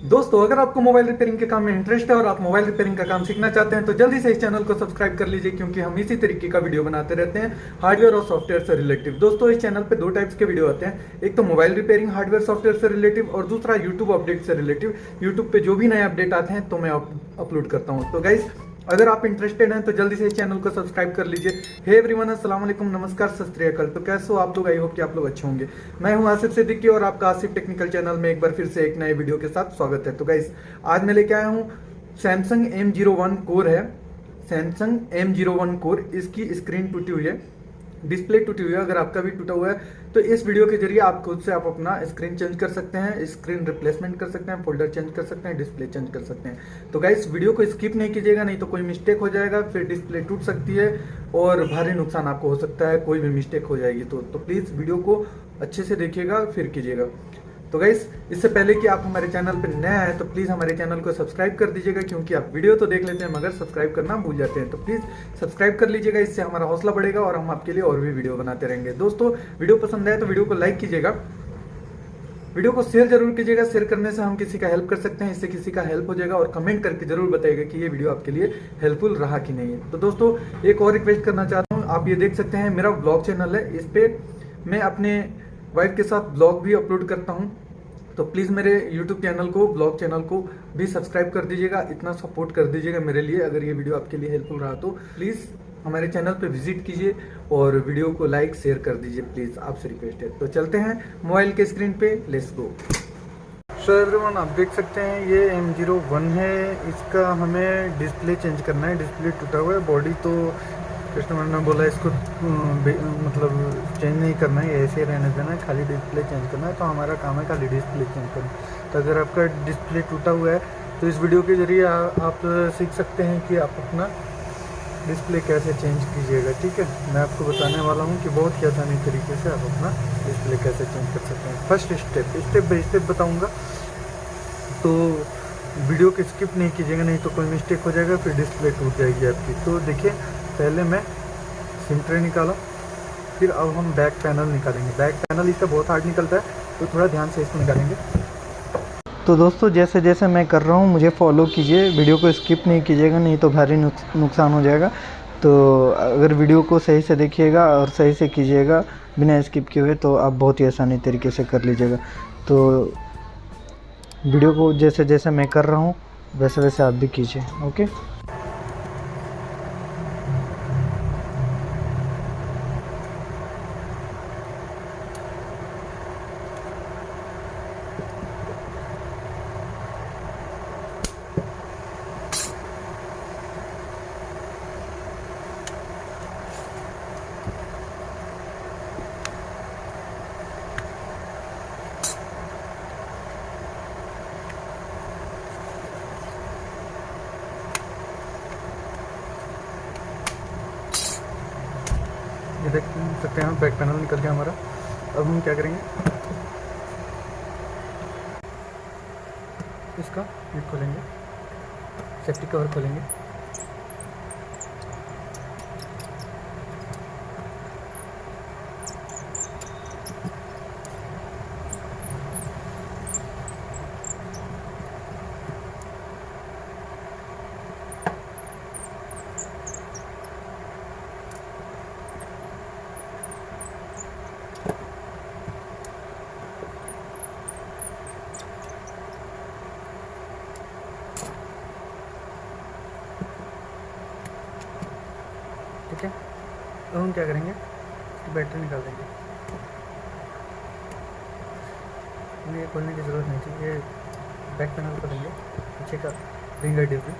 दोस्तों, अगर आपको मोबाइल रिपेयरिंग के काम में इंटरेस्ट है और आप मोबाइल रिपेयरिंग का काम सीखना चाहते हैं तो जल्दी से इस चैनल को सब्सक्राइब कर लीजिए, क्योंकि हम इसी तरीके का वीडियो बनाते रहते हैं हार्डवेयर और सॉफ्टवेयर से रिलेटिव। दोस्तों, इस चैनल पे दो टाइप्स के वीडियो आते हैं, एक तो मोबाइल रिपेयरिंग हार्डवेयर सॉफ्टवेयर से रिलेटिव और दूसरा यूट्यूब अपडेट से रिलेटिव। यूट्यूब पे जो भी नए अपडेट आते हैं तो मैं अपलोड करता हूँ। तो गाइस, अगर आप इंटरेस्टेड हैं तो जल्दी से इस चैनल को सब्सक्राइब कर लीजिए। हे एवरीवन, अस्सलाम वालेकुम, नमस्कार, सत श्री अकाल। तो कैसे हो आप लोग? आई होप कि आप लोग अच्छे होंगे। मैं हूं आसिफ सिद्दीकी और आपका आसिफ टेक्निकल चैनल में एक बार फिर से एक नए वीडियो के साथ स्वागत है। तो गाइस, आज मैं लेके आया हूं सैमसंग M01 कोर है, सैमसंग M01 कोर। इसकी स्क्रीन टूटी हुई है, डिस्प्ले टूटी हुई है। अगर आपका भी टूटा हुआ है तो इस वीडियो के जरिए आप खुद से आप अपना स्क्रीन चेंज कर सकते हैं, स्क्रीन रिप्लेसमेंट कर सकते हैं, फोल्डर चेंज कर सकते हैं, डिस्प्ले चेंज कर सकते हैं। तो गाइस, वीडियो को स्किप नहीं कीजिएगा, नहीं तो कोई मिस्टेक हो जाएगा, फिर डिस्प्ले टूट सकती है और भारी नुकसान आपको हो सकता है, कोई भी मिस्टेक हो जाएगी। तो प्लीज़ वीडियो को अच्छे से देखिएगा फिर कीजिएगा। तो गाइस, इससे पहले कि आप हमारे चैनल पर नए आए तो प्लीज़ हमारे चैनल को सब्सक्राइब कर दीजिएगा, क्योंकि आप वीडियो तो देख लेते हैं मगर सब्सक्राइब करना भूल जाते हैं। तो प्लीज़ सब्सक्राइब कर लीजिएगा, इससे हमारा हौसला बढ़ेगा और हम आपके लिए और भी वीडियो बनाते रहेंगे। दोस्तों, वीडियो पसंद आए तो वीडियो को लाइक कीजिएगा, वीडियो को शेयर जरूर कीजिएगा। शेयर करने से हम किसी का हेल्प कर सकते हैं, इससे किसी का हेल्प हो जाएगा। और कमेंट करके जरूर बताइएगा कि ये वीडियो आपके लिए हेल्पफुल रहा कि नहीं है। तो दोस्तों, एक और रिक्वेस्ट करना चाहता हूँ, आप ये देख सकते हैं मेरा ब्लॉग चैनल है, इस पर मैं अपने वाइफ के साथ ब्लॉग भी अपलोड करता हूँ। तो प्लीज़ मेरे YouTube चैनल को, ब्लॉग चैनल को भी सब्सक्राइब कर दीजिएगा, इतना सपोर्ट कर दीजिएगा मेरे लिए। अगर ये वीडियो आपके लिए हेल्पफुल रहा तो प्लीज़ हमारे चैनल पे विजिट कीजिए और वीडियो को लाइक शेयर कर दीजिए, प्लीज़, आपसे रिक्वेस्ट है। तो चलते हैं मोबाइल के स्क्रीन पे, लेट्स गो। सो एवरीवन, आप देख सकते हैं ये M01 है, इसका हमें डिस्प्ले चेंज करना है। डिस्प्ले टूटा हुआ है, बॉडी तो कस्टमर ने बोला इसको मतलब चेंज नहीं करना है, ऐसे रहने देना है, खाली डिस्प्ले चेंज करना है। तो हमारा काम है खाली डिस्प्ले चेंज करना। तो अगर आपका डिस्प्ले टूटा हुआ है तो इस वीडियो के जरिए आप सीख सकते हैं कि आप अपना डिस्प्ले कैसे चेंज कीजिएगा। ठीक है, मैं आपको बताने वाला हूँ कि बहुत ही आसानी तरीके से आप अपना डिस्प्ले कैसे चेंज कर सकते हैं। फर्स्ट स्टेप बाई स्टेप बताऊँगा, तो वीडियो को स्किप नहीं कीजिएगा, नहीं तो कोई मिस्टेक हो जाएगा, फिर डिस्प्ले टूट जाएगी आपकी। तो देखिए, पहले मैं सिम ट्रे निकाला, फिर अब हम बैक पैनल निकालेंगे। बैक पैनल इसका बहुत हार्ड निकलता है, तो थोड़ा ध्यान से इसको निकालेंगे। तो दोस्तों, जैसे जैसे मैं कर रहा हूँ मुझे फॉलो कीजिए, वीडियो को स्किप नहीं कीजिएगा, नहीं तो भारी नुकसान हो जाएगा। तो अगर वीडियो को सही से देखिएगा और सही से कीजिएगा बिना स्किप किए हुए, तो आप बहुत ही आसानी तरीके से कर लीजिएगा। तो वीडियो को जैसे जैसे मैं कर रहा हूँ वैसे वैसे आप भी कीजिए। ओके, ये देख सकते हैं बैक पैनल निकल गया हमारा। अब हम क्या करेंगे, इसका ये खोलेंगे, सेफ्टी कवर खोलेंगे, ठीक है। अब हम क्या करेंगे, बैटरी निकाल देंगे। ये खोलने की ज़रूरत नहीं थी, ये बैक पैनल खोलेंगे, पीछे का रिंगर डिब्बी,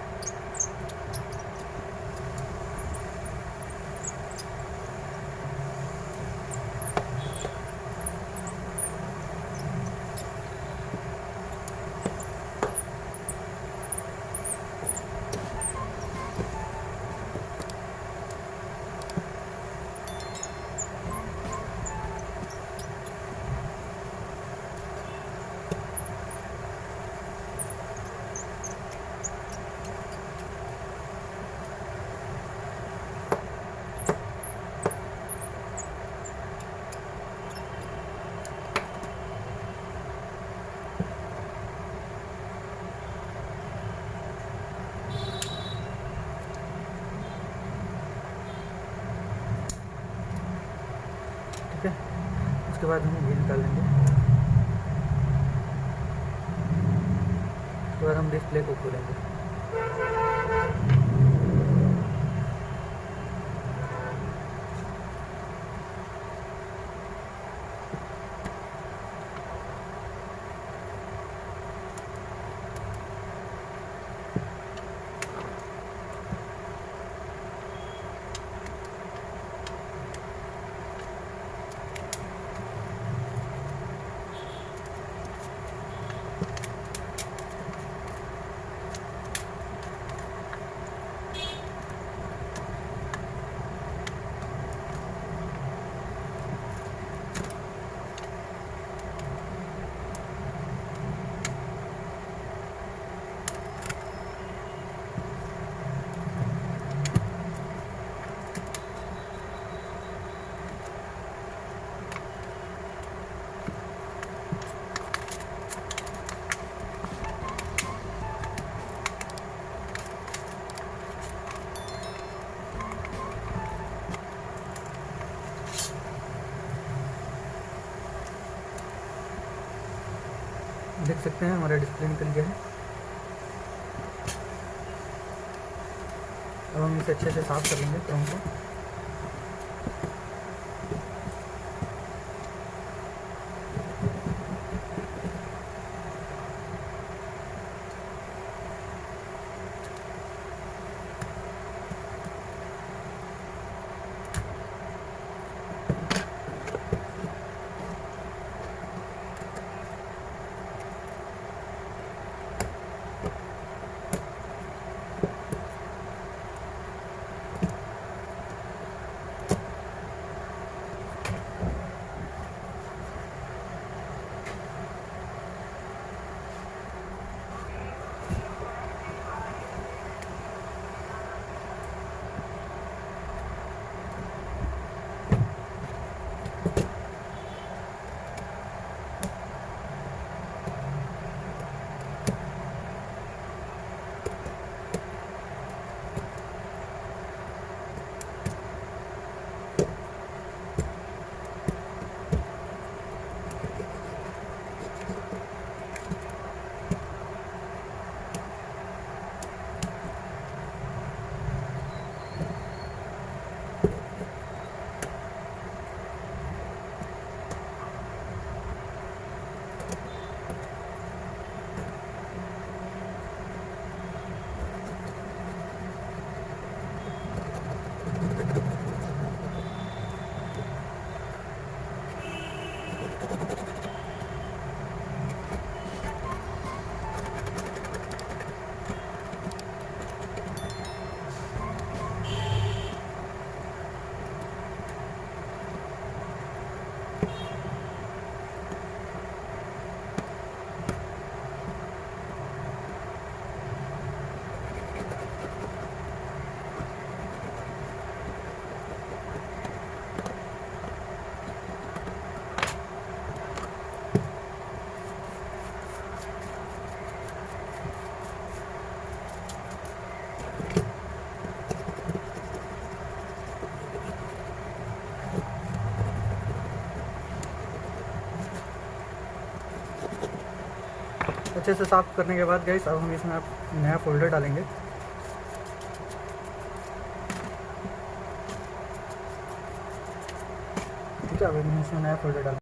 ठीक है। उसके बाद हम ये निकाल लेंगे। उसके बाद हम डिस्प्ले को खोलेंगे। देख सकते हैं हमारा डिस्प्ले निकल गया है। अब हम इसे अच्छे से साफ कर लेंगे क्रोम को। अच्छे से साफ़ करने के बाद गाइस अब हम इसमें आप नया फोल्डर डालेंगे। ठीक है, अब हम इसमें नया फोल्डर डालेंगे।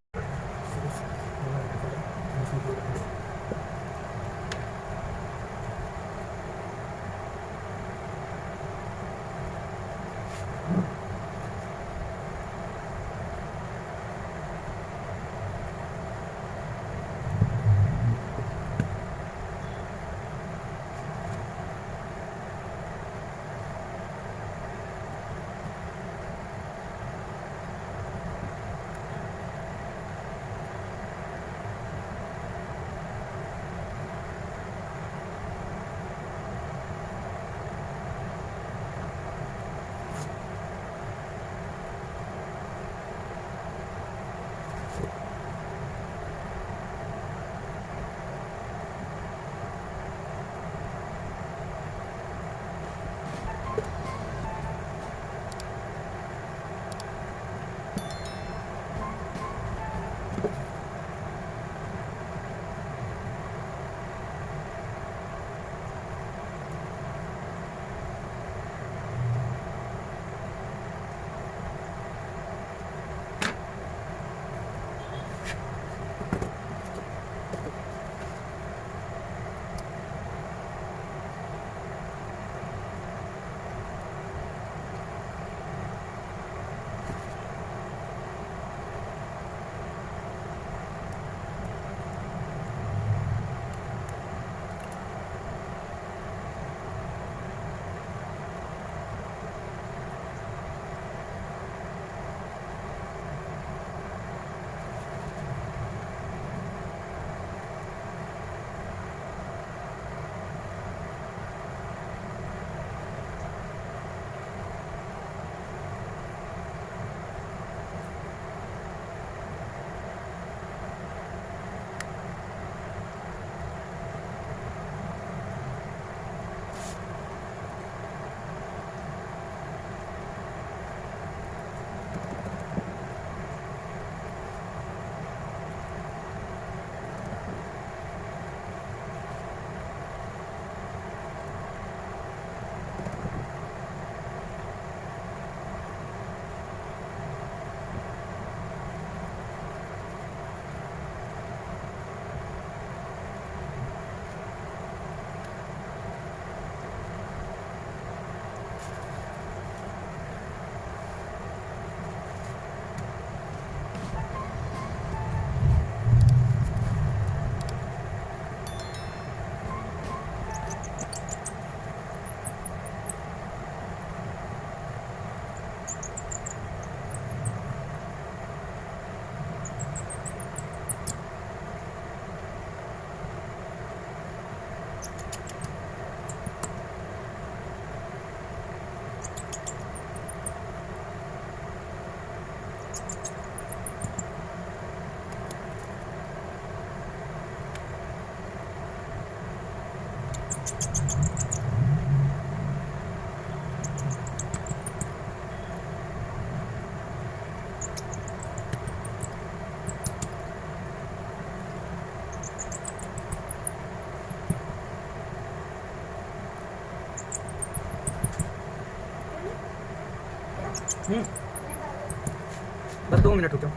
बस 2 मिनट रुक जाओ।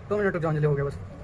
दो मिनट रुक जाओ, अंजलि हो गया बस।